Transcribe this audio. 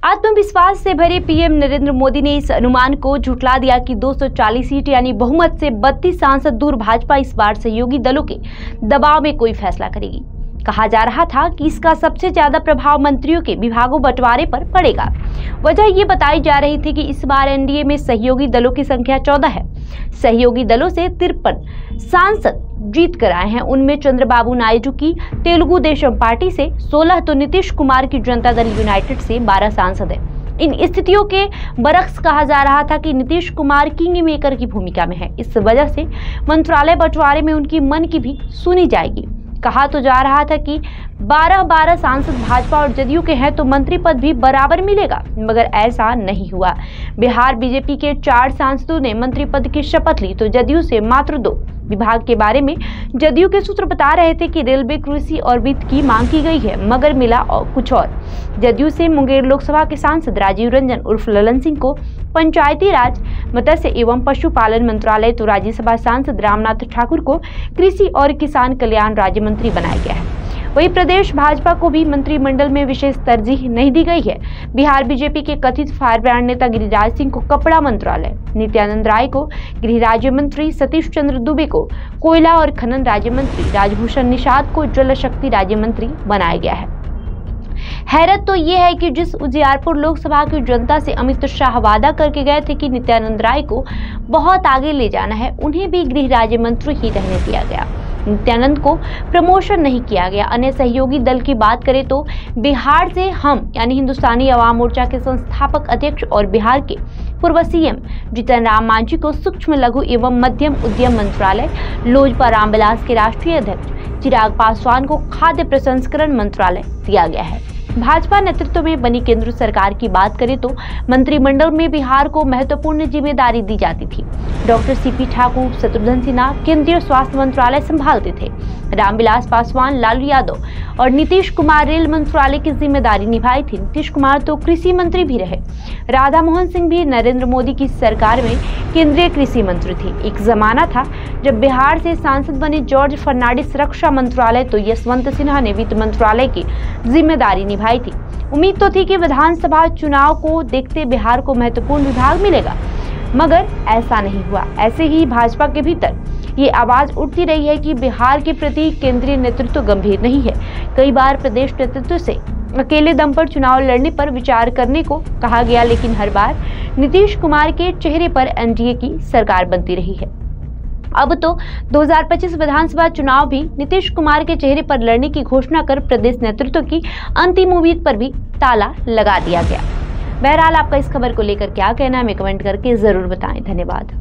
आत्मविश्वास से भरे पीएम नरेंद्र मोदी ने इस अनुमान को झुठला दिया कि 240 सीट यानी बहुमत से 32 सांसद दूर भाजपा इस बार सहयोगी दलों के दबाव में कोई फैसला करेगी। कहा जा रहा था कि इसका सबसे ज्यादा प्रभाव मंत्रियों के विभागों बंटवारे पर पड़ेगा। वजह ये बताई जा रही थी कि इस बार एनडीए में सहयोगी दलों की संख्या 14 है। सहयोगी दलों से 53 सांसद जीत कर आए हैं। उनमें चंद्रबाबू नायडू की तेलुगु देशम पार्टी से 16 तो नीतीश कुमार की जनता दल यूनाइटेड से 12 सांसद हैं। इन स्थितियों के बरक्स कहा जा रहा था कि नीतीश कुमार किंग मेकर की भूमिका में है। इस वजह से मंत्रालय बंटवारे में उनकी मन की भी सुनी जाएगी। कहा तो जा रहा था कि 12-12 सांसद भाजपा और जदयू के हैं तो मंत्री पद भी बराबर मिलेगा, मगर ऐसा नहीं हुआ। बिहार बीजेपी के 4 सांसदों ने मंत्री पद की शपथ ली तो जदयू से मात्र 2। विभाग के बारे में जदयू के सूत्र बता रहे थे कि रेलवे, कृषि और वित्त की मांग की गई है, मगर मिला और कुछ और। जदयू से मुंगेर लोकसभा के सांसद राजीव रंजन उर्फ ललन सिंह को पंचायती राज, मत्स्य एवं पशुपालन मंत्रालय तो राज्यसभा सांसद रामनाथ ठाकुर को कृषि और किसान कल्याण राज्य मंत्री बनाया गया है। वहीं प्रदेश भाजपा को भी मंत्रिमंडल में विशेष तरजीह नहीं दी गई है। बिहार बीजेपी के कथित फायर ब्रांड नेता गिरिराज सिंह को कपड़ा मंत्रालय, नित्यानंद राय को गृह राज्य मंत्री, सतीश चंद्र दुबे को कोयला और खनन राज्य मंत्री, राजभूषण निषाद को जल शक्ति राज्य मंत्री बनाया गया है। हैरत तो ये है कि जिस उजियारपुर लोकसभा की जनता से अमित शाह वादा करके गए थे कि नित्यानंद राय को बहुत आगे ले जाना है, उन्हें भी गृह राज्य मंत्री ही रहने दिया गया। नित्यानंद को प्रमोशन नहीं किया गया। अन्य सहयोगी दल की बात करें तो बिहार से हम यानी हिंदुस्तानी अवाम मोर्चा के संस्थापक अध्यक्ष और बिहार के पूर्व सीएम जीतन राम मांझी को सूक्ष्म लघु एवं मध्यम उद्यम मंत्रालय, लोजपा रामविलास के राष्ट्रीय अध्यक्ष चिराग पासवान को खाद्य प्रसंस्करण मंत्रालय दिया गया है। भाजपा नेतृत्व में बनी केंद्र सरकार की बात करें तो मंत्रिमंडल में बिहार को महत्वपूर्ण जिम्मेदारी दी जाती थी। डॉक्टर सीपी ठाकुर, शत्रुघ्न सिन्हा केंद्रीय स्वास्थ्य मंत्रालय संभालते थे। रामविलास पासवान, लालू यादव और नीतीश कुमार रेल मंत्रालय की जिम्मेदारी निभाई थी। नीतीश कुमार तो कृषि मंत्री भी रहे। राधा मोहन सिंह भी नरेंद्र मोदी की सरकार में केंद्रीय कृषि मंत्री थे। एक जमाना था जब बिहार से सांसद बने जॉर्ज फर्नांडिस रक्षा मंत्रालय तो यशवंत सिन्हा ने वित्त मंत्रालय की जिम्मेदारी निभाई थी। उम्मीद तो थी कि विधानसभा चुनाव को देखते बिहार को महत्वपूर्ण विभाग मिलेगा, मगर ऐसा नहीं हुआ। ऐसे ही भाजपा के भीतर ये आवाज उठती रही है कि बिहार के प्रति केंद्रीय नेतृत्व गंभीर नहीं है। कई बार प्रदेश नेतृत्व से अकेले दम पर चुनाव लड़ने पर विचार करने को कहा गया, लेकिन हर बार नीतीश कुमार के चेहरे पर एनडीए की सरकार बनती रही है। अब तो 2025 विधानसभा चुनाव भी नीतीश कुमार के चेहरे पर लड़ने की घोषणा कर प्रदेश नेतृत्व की अंतिम उम्मीद पर भी ताला लगा दिया गया। बहरहाल आपका इस खबर को लेकर क्या कहना है, हमें कमेंट करके जरूर बताएं। धन्यवाद।